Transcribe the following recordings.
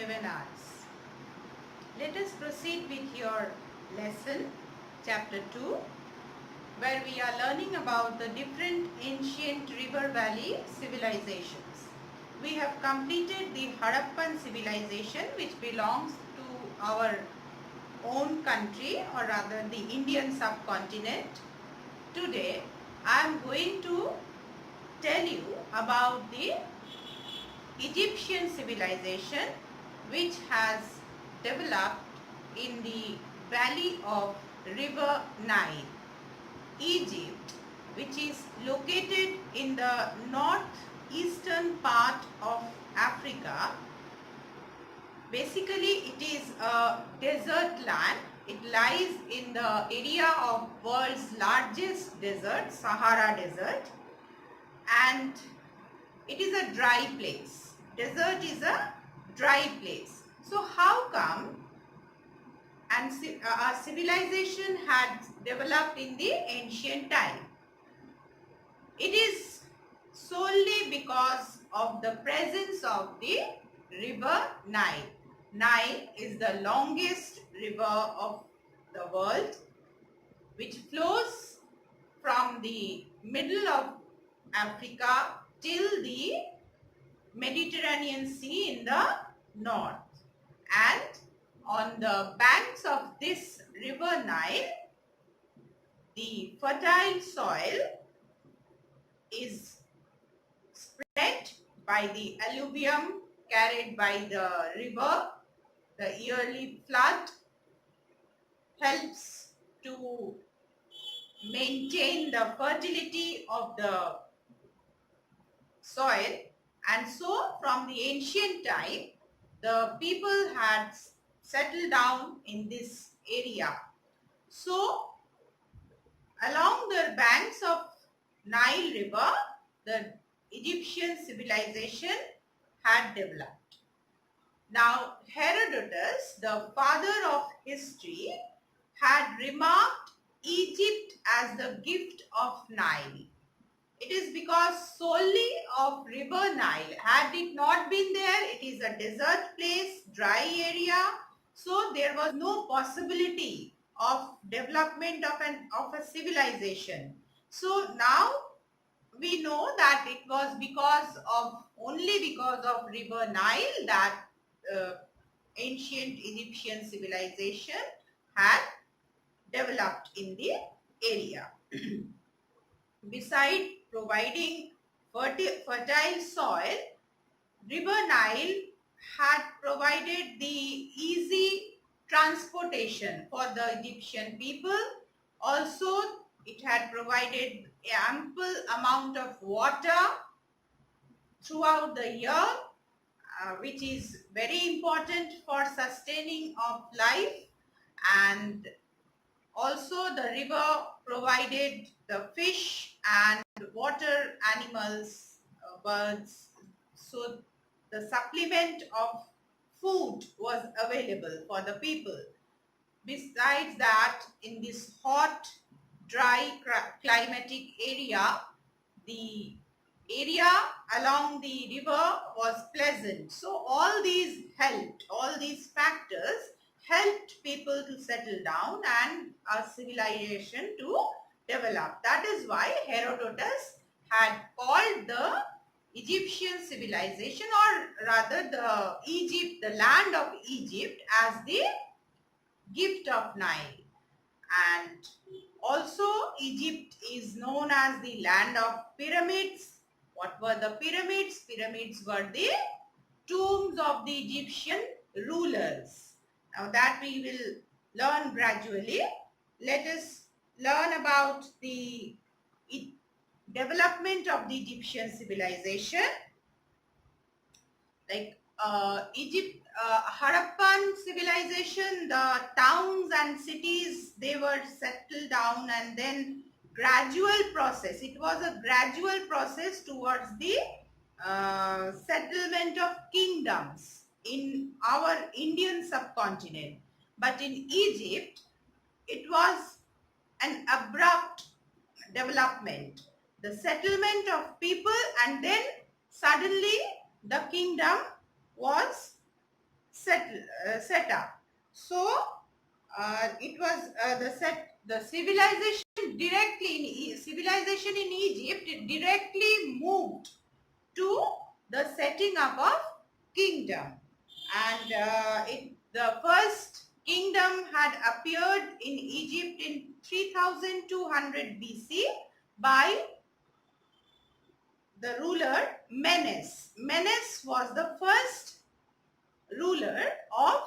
webinars. Let us proceed with your lesson, chapter 2, where we are learning about the different ancient river valley civilizations. We have completed the Harappan civilization, which belongs to our own country, or rather the Indian subcontinent. Today I am going to tell you about the Egyptian civilization, which has developed in the valley of river Nile. Egypt, which is located in the northeastern part of Africa. Basically, it is a desert land. It lies in the area of world's largest desert, Sahara Desert, and it is a dry place. Desert is a dry place. So how come a civilization had developed in the ancient time? It is solely because of the presence of the river Nile. Nile is the longest river of the world, which flows from the middle of Africa till the Mediterranean Sea in the north. And on the banks of this river Nile, the fertile soil is spread by the alluvium carried by the river. The yearly flood helps to maintain the fertility of the soil, and so from the ancient time the people had settled down in this area. So along the banks of Nile river, the Egyptian civilization had developed. Now Herodotus, the father of history, had remarked Egypt as the gift of Nile. It is because solely of river Nile. Had it not been there, it is a desert place, dry area, so there was no possibility of development of a civilization. So now we know that it was only because of river Nile that ancient Egyptian civilization had developed in the area. Besides providing fertile soil, river Nile had provided the easy transportation for the Egyptian people. Also, it had provided ample amount of water throughout the year, which is very important for sustaining of life. And also the river provided the fish and water animals, birds. So the supplement of food was available for the people. Besides that, in this hot, dry climatic area, the area along the river was pleasant. So all these factors helped people to settle down and a civilization to develop. That is why Herodotus had called the Egyptian civilization, or rather the land of Egypt, as the gift of Nile. And also Egypt is known as the land of pyramids. What were the pyramids? Pyramids were the tombs of the Egyptian rulers. Now that we will learn gradually. Let us learn about the development of the Egyptian civilization. Like Harappan civilization, the towns and cities, they were settled down, and then gradual process. It was a gradual process towards the settlement of kingdoms in our Indian subcontinent. But in Egypt, it was an abrupt development. The settlement of people, and then suddenly the kingdom was set up. So it was the civilization civilization in Egypt directly moved to the setting up of kingdom, and the first kingdom had appeared in Egypt in 3200 BC by the ruler Menes. Menes was the first ruler of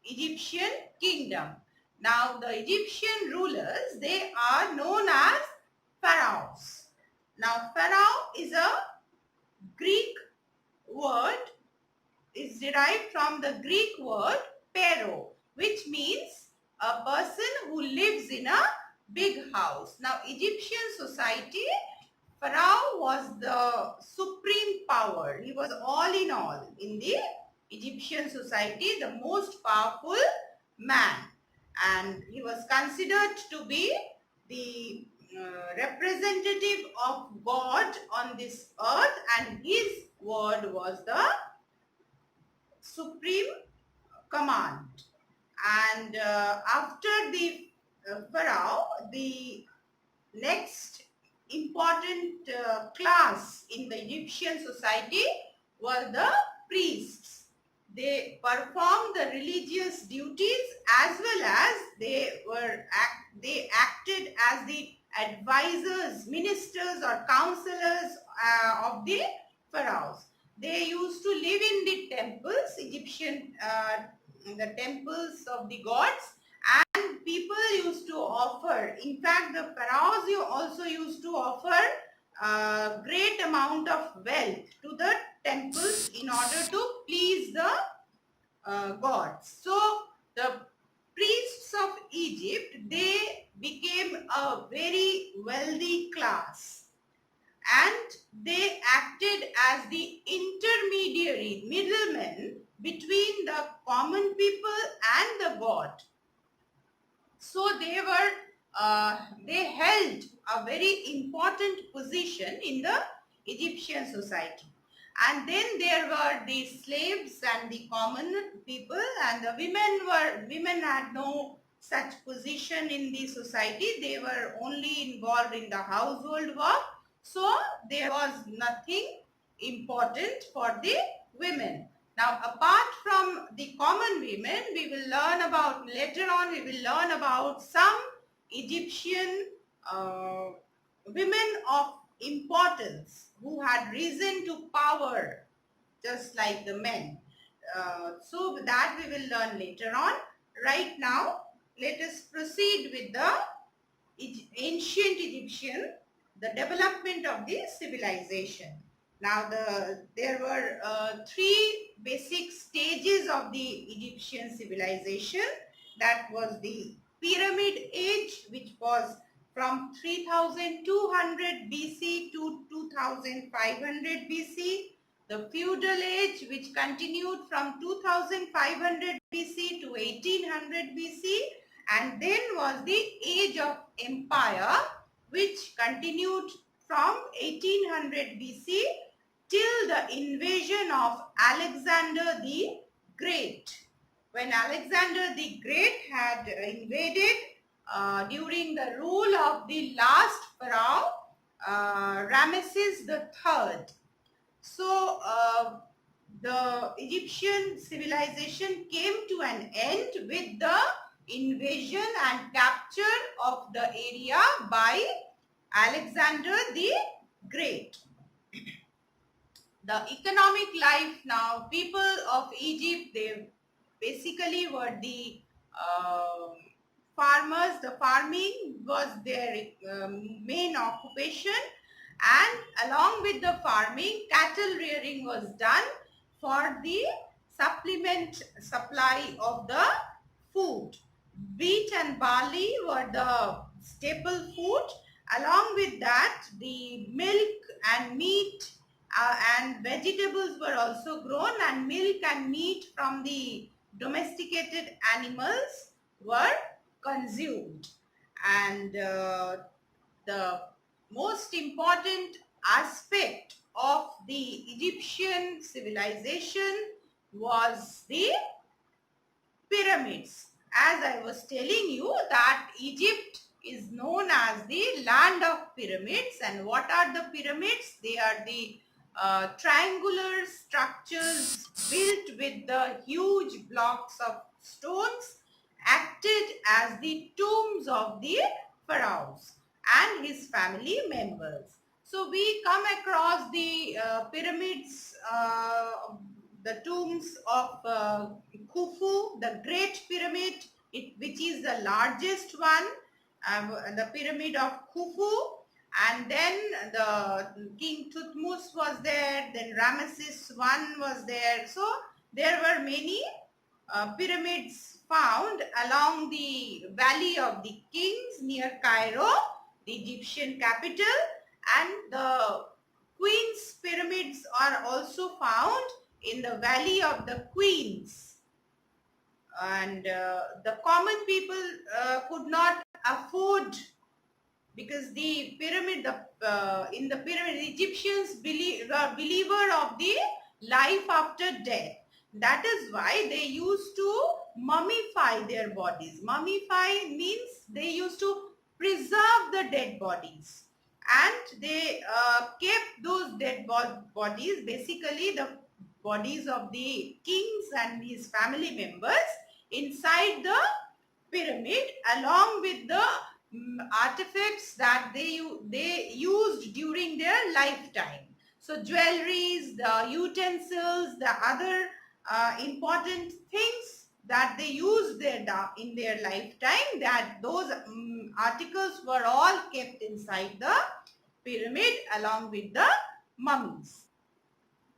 Egyptian kingdom. Now the Egyptian rulers, they are known as pharaohs. Now pharaoh is a Greek word, is derived from the Greek word pero, which means a person who lives in a big house. Now Egyptian society, pharaoh was the supreme power. He was all in the Egyptian society, the most powerful man, and he was considered to be the representative of God on this earth, and his word was the supreme command. And after the pharaoh, the next important class in the Egyptian society were the priests. They performed the religious duties as well as they acted as the advisors, ministers or counselors of the pharaohs. They used to live in the temples, the temples of the gods, and people used to offer, in fact the pharaohs also used to offer a great amount of wealth to the temples in order to please the gods. So the priests of Egypt, they became a very wealthy class, and they acted as the intermediary, middlemen between the common people and the god. So they held a very important position in the Egyptian society. And then there were the slaves and the common people, and the women had no such position in the society. They were only involved in the household work. So there was nothing important for the women. Now, apart from the common women, later on we will learn about some Egyptian women of importance who had risen to power just like the men. So that we will learn later on. Right now, let us proceed with the ancient Egyptian, the development of the civilization. Now there were three basic stages of the Egyptian civilization. That was the Pyramid Age, which was from 3200 BC to 2500 BC. The Feudal Age, which continued from 2500 BC to 1800 BC. And then was the Age of Empire, which continued from 1800 BC till the invasion of Alexander the Great. When Alexander the Great had invaded during the rule of the last pharaoh, Ramesses III. So the Egyptian civilization came to an end with the invasion and capture of the area by Alexander the Great. The economic life now, people of Egypt, they basically were the farmers. The farming was their main occupation, and along with the farming, cattle rearing was done for the supply of the food. Wheat and barley were the staple food. Along with that, the milk and meat and vegetables were also grown, and milk and meat from the domesticated animals were consumed. And the most important aspect of the Egyptian civilization was the pyramids. As I was telling you that Egypt is known as the land of pyramids. And what are the pyramids? They are the triangular structures built with the huge blocks of stones, acted as the tombs of the pharaohs and his family members. So we come across the pyramids, the tombs of Khufu, the Great Pyramid, which is the largest one, the Pyramid of Khufu, and then the King Thutmose was there, then Ramesses I was there. So there were many pyramids found along the Valley of the Kings near Cairo, the Egyptian capital, and the Queen's pyramids are also found in the Valley of the Queens. And the common people could not afford, because the pyramid, in the pyramid, the Egyptians were believer of the life after death. That is why they used to mummify their bodies. Mummify means they used to preserve the dead bodies, and they kept those dead bodies, basically the bodies of the kings and his family members, inside the pyramid, along with the artifacts that they used during their lifetime. So jewelries, the utensils, the other important things that they used in their lifetime, that those articles were all kept inside the pyramid along with the mummies.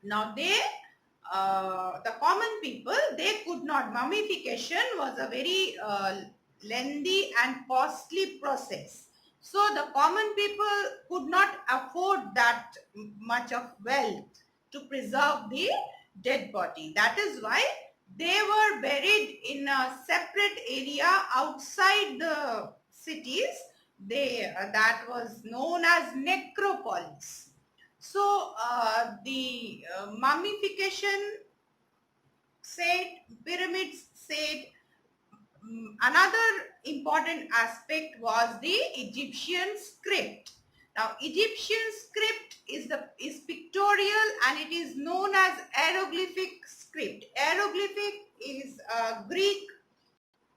Now the common people, they could not. Mummification was a very lengthy and costly process. So the common people could not afford that much of wealth to preserve the dead body. That is why they were buried in a separate area outside the cities. That was known as necropolis. So the mummification said, pyramids said, another important aspect was the Egyptian script. Now Egyptian script is pictorial, and it is known as hieroglyphic script. Hieroglyphic is a Greek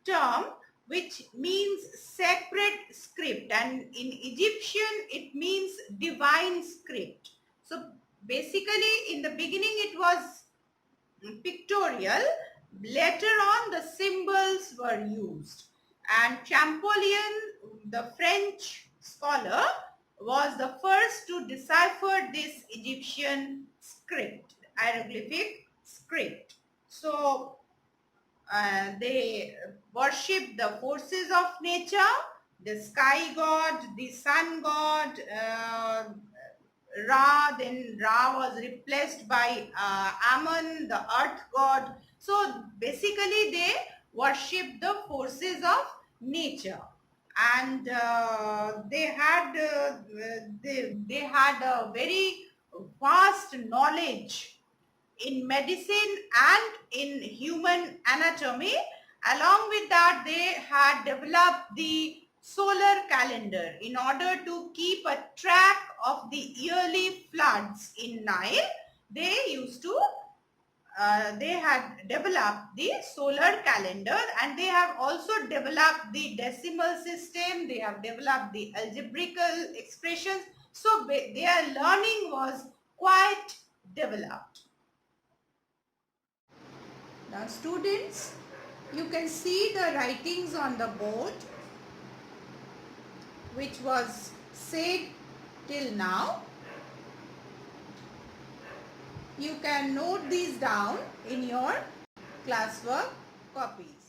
term which means sacred script, and in Egyptian it means divine script. So basically in the beginning it was pictorial, later on the symbols were used, and Champollion, the French scholar, was the first to decipher this Egyptian script, hieroglyphic script. So they worship the forces of nature, the sky god, the sun god, Ra. Then Ra was replaced by Amun, the earth god. So basically they worship the forces of nature, and they had a very vast knowledge in medicine and in human anatomy. Along with that, they had developed the solar calendar in order to keep a track of the yearly floods in Nile. They had developed the solar calendar, and they have also developed the decimal system. They have developed the algebraical expressions. So their learning was quite developed. Now students, you can see the writings on the board which was said till now. You can note these down in your classwork copies.